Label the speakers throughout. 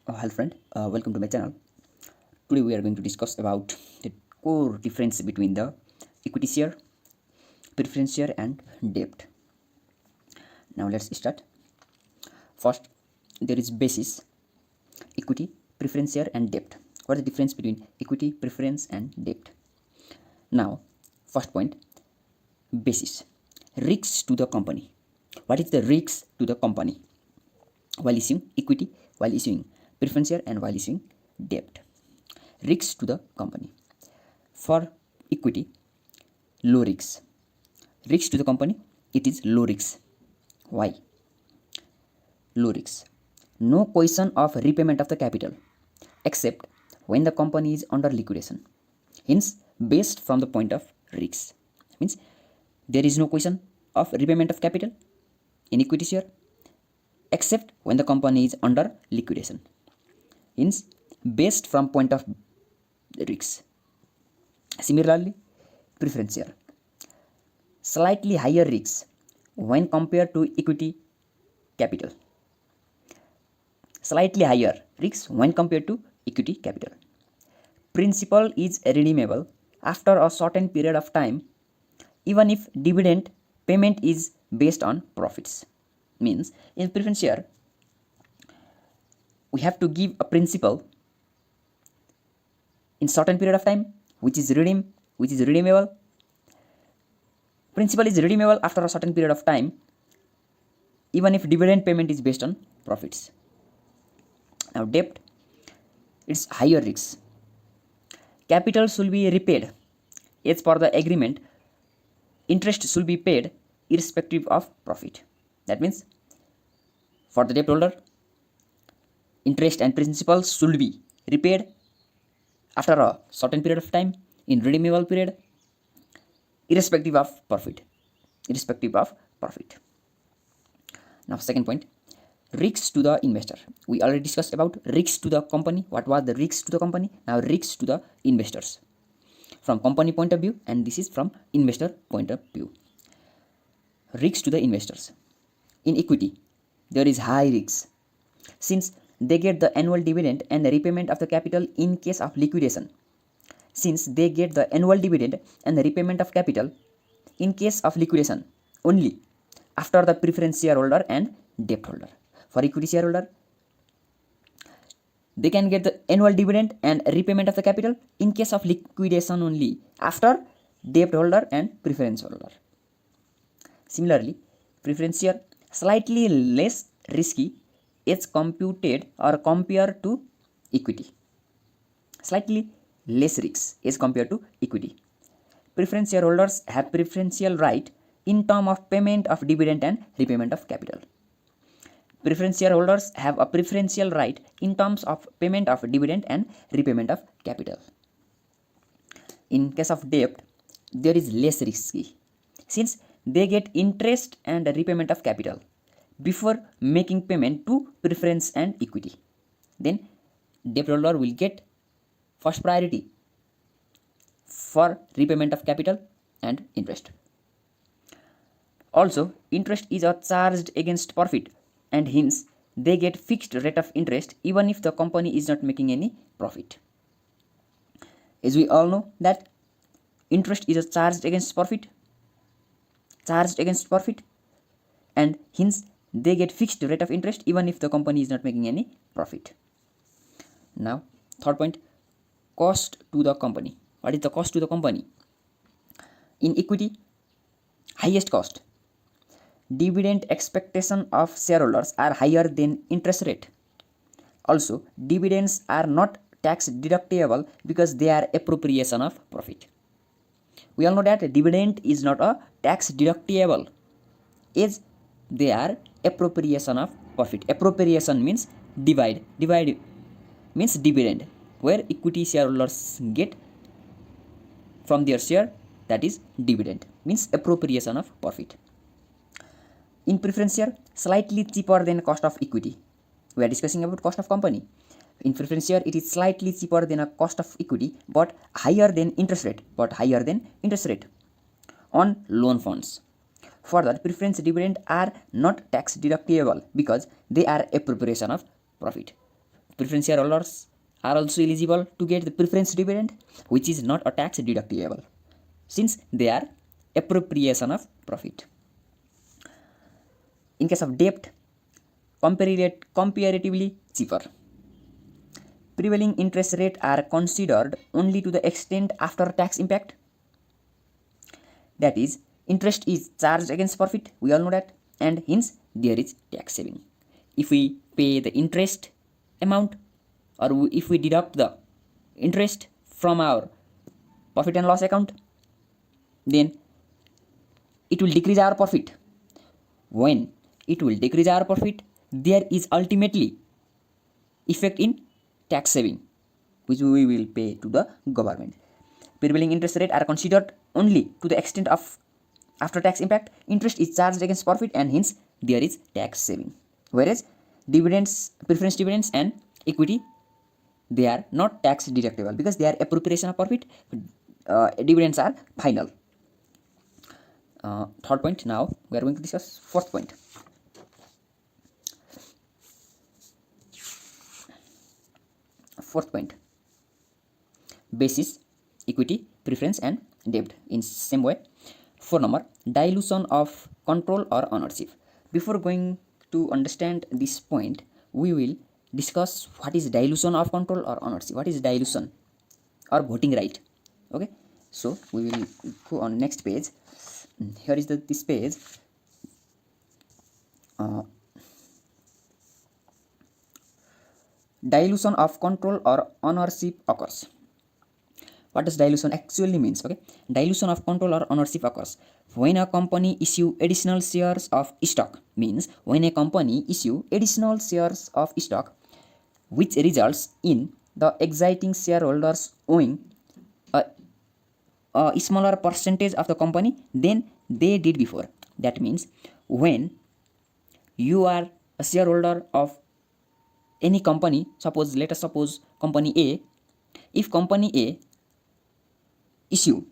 Speaker 1: Hello friend, welcome to my channel. Today we are going to discuss about the core difference between the equity share, preference share and debt. Now let's start. First, there is basis, equity, preference share and debt. What is the difference between equity, preference and debt? Now, first point, basis, risks to the company. What is the risks to the company while issuing equity, while issuing preference share and while issuing debt? Risks to the company. For equity, low risks. Risks to the company, it is low risks. Why? Low risks. No question of repayment of the capital except when the company is under liquidation. Hence, based from the point of risks. Means there is no question of repayment of capital in equity share except when the company is under liquidation. Hence, based from point of risks. Similarly, preference share, slightly higher risks when compared to equity capital. Slightly higher risks when compared to equity capital. Principal is redeemable after a certain period of time, even if dividend payment is based on profits. Means in preference share, we have to give a principal in certain period of time which is redeemable. Principal is redeemable after a certain period of time even if dividend payment is based on profits. Now debt, it's higher risks. Capital should be repaid as per the agreement. Interest should be paid irrespective of profit. That means for the debt holder, interest and principal should be repaid after a certain period of time in redeemable period irrespective of profit. Now second point, risks to the investor. We already discussed about risks to the company. What was the risks to the company? Now risks to the investors from company point of view, and this is from investor point of view. Risks to the investors. In equity, there is high risks since they get the annual dividend and the repayment of the capital in case of liquidation. Since they get the annual dividend and the repayment of capital in case of liquidation only after the preference shareholder and debt holder. For equity shareholder, they can get the annual dividend and repayment of the capital in case of liquidation only after debt holder and preference holder. Similarly, preference share slightly less risky is computed or compared to equity. Slightly less risks is compared to equity. Preference shareholders have preferential right in term of payment of dividend and repayment of capital. Preference shareholders have a preferential right in terms of payment of dividend and repayment of capital. In case of debt, there is less risky since they get interest and repayment of capital before making payment to preference and equity. Then debt holder will get first priority for repayment of capital and interest. Also, interest is charged against profit and hence they get fixed rate of interest even if the company is not making any profit. As we all know that interest is charged against profit and hence they get fixed rate of interest even if the company is not making any profit. Now third point, cost to the company. What is the cost to the company? In equity, highest cost. Dividend expectation of shareholders are higher than interest rate. Also, dividends are not tax deductible because they are appropriation of profit. We all know that dividend is not a tax deductible as they are appropriation of profit. Appropriation means divide means dividend, where equity shareholders get from their share, that is dividend, means appropriation of profit. In preference share, slightly cheaper than cost of equity. We are discussing about cost of company. In preference share, it is slightly cheaper than a cost of equity but higher than interest rate on loan funds. Further, preference dividend are not tax deductible because they are appropriation of profit. preference shareholders are also eligible to get the preference dividend, which is not a tax deductible since they are appropriation of profit. In case of debt, comparatively cheaper. Prevailing interest rates are considered only to the extent after tax impact. That is, interest is charged against profit, we all know that, and hence there is tax saving. If we pay the interest amount or if we deduct the interest from our profit and loss account, then it will decrease our profit. When it will decrease our profit, there is ultimately effect in tax saving, which we will pay to the government. Prevailing interest rate are considered only to the extent of after tax impact. Interest is charged against profit and hence there is tax saving. Whereas dividends, preference dividends and equity, they are not tax deductible because they are appropriation of profit. Dividends are final. Third point. Now we are going to discuss fourth point. Fourth point, basis, equity, preference and debt. In same way, 4 number, dilution of control or ownership. Before going to understand this point, we will discuss what is dilution of control or ownership. What is dilution or voting right? Okay, so we will go on next page. Here is this page. Dilution of control or ownership occurs. What does dilution actually means? Okay, dilution of control or ownership occurs when a company issue additional shares of stock. Means when a company issue additional shares of stock, which results in the existing shareholders owning a smaller percentage of the company than they did before. That means when you are a shareholder of any company, let us suppose company A. If company A issue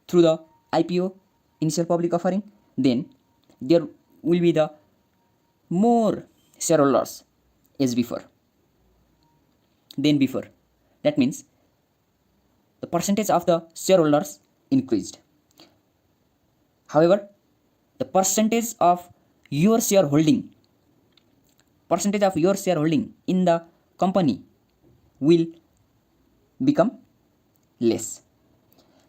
Speaker 1: through the IPO, initial public offering, then there will be the more shareholders as before than before. That means the percentage of the shareholders increased. However, the percentage of your shareholding in the company will become less.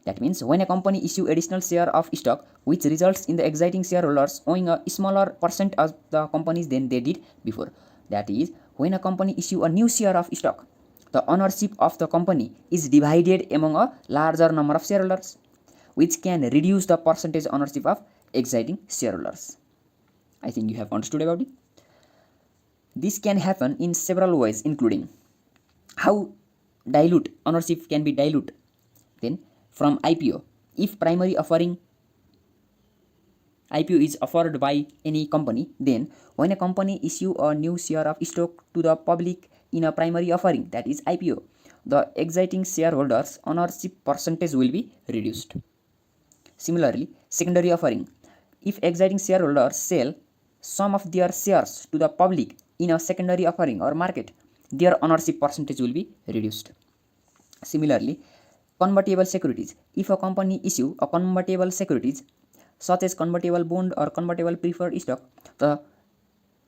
Speaker 1: That means when a company issue additional share of stock, which results in the existing shareholders owning a smaller percent of the companies than they did before. That is, when a company issue a new share of stock, the ownership of the company is divided among a larger number of shareholders, which can reduce the percentage ownership of existing shareholders. I think you have understood about it. This can happen in several ways, including how dilute ownership can be dilute. Then from IPO, if primary offering IPO is offered by any company, then when a company issue a new share of stock to the public in a primary offering, that is IPO, the existing shareholders ownership percentage will be reduced. Similarly, secondary offering, if existing shareholders sell some of their shares to the public in a secondary offering or market, their ownership percentage will be reduced. Similarly, convertible securities, if a company issue a convertible securities such as convertible bond or convertible preferred stock, the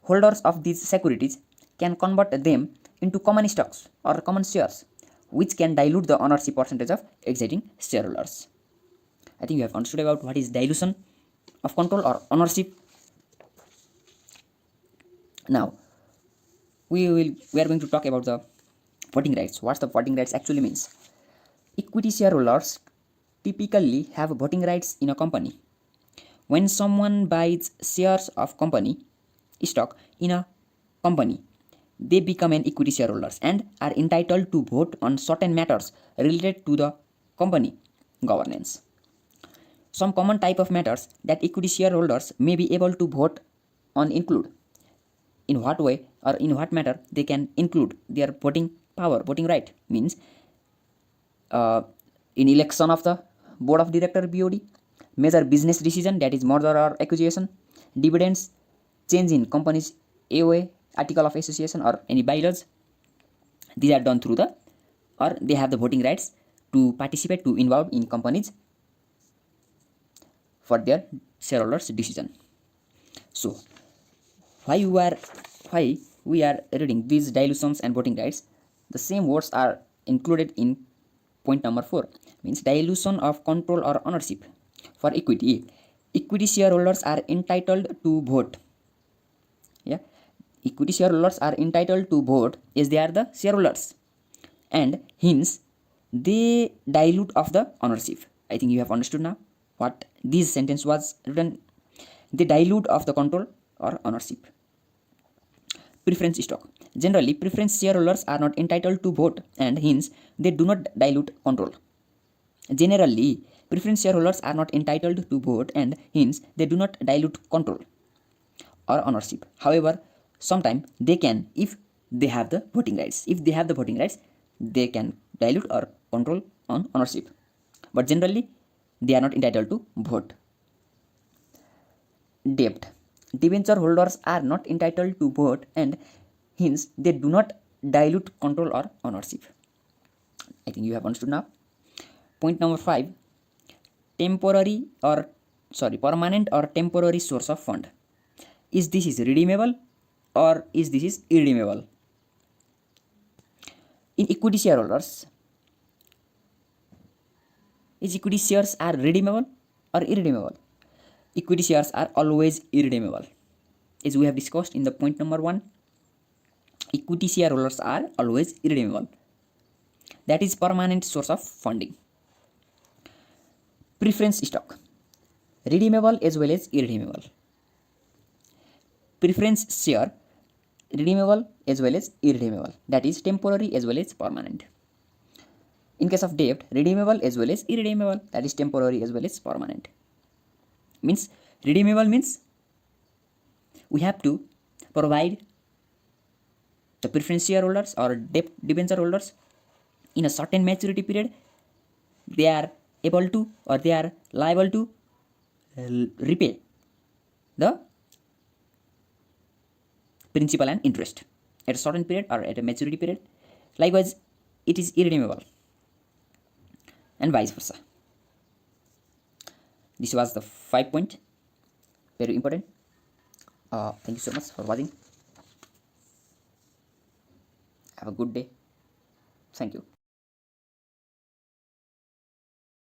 Speaker 1: holders of these securities can convert them into common stocks or common shares, which can dilute the ownership percentage of existing shareholders. I think you have understood about what is dilution of control or ownership. Now we are going to talk about the voting rights. What the voting rights actually means. Equity shareholders typically have voting rights in a company. When someone buys shares of company stock in a company, they become an equity shareholders and are entitled to vote on certain matters related to the company governance. Some common type of matters that equity shareholders may be able to vote on include: in what way or in what matter they can include their voting power, voting right. Means in election of the board of director BOD, major business decision, that is merger or acquisition, dividends, change in company's AOA, article of association or any bylaws. These are done through the, or they have the voting rights to participate, to involve in companies for their shareholders decision. So why we are reading these dilutions and voting rights, the same words are included in point number 4, means dilution of control or ownership. For equity shareholders are entitled to vote. Yeah, equity shareholders are entitled to vote as they are the shareholders, and hence they dilute of the ownership. I think you have understood now what this sentence was written. They dilute of the control or ownership. Preference stock. Generally, preference shareholders are not entitled to vote, and hence they do not dilute control. Generally, preference shareholders are not entitled to vote, and hence they do not dilute control or ownership. However, sometimes they can, if they have the voting rights. If they have the voting rights, they can dilute or control on ownership. But generally, they are not entitled to vote. Debt. Debenture holders are not entitled to vote, and hence they do not dilute control or ownership. I think you have understood now. Point number 5. Permanent or temporary source of fund. Is this is redeemable or is this is irredeemable? In equity shareholders, is equity shares are redeemable or irredeemable? Equity shares are always irredeemable. As we have discussed in the point number 1, equity shareholders are always irredeemable. That is permanent source of funding. Preference stock, redeemable as well as irredeemable. Preference share, redeemable as well as irredeemable. That is temporary as well as permanent. In case of debt, redeemable as well as irredeemable. That is temporary as well as permanent. Means redeemable means we have to provide the preference shareholders or debenture holders in a certain maturity period. They are able to, or they are liable to repay the principal and interest at a certain period or at a maturity period. Likewise, it is irredeemable, and vice versa. This was the 5 point, very important. Thank you so much for watching. Have a good day. Thank you.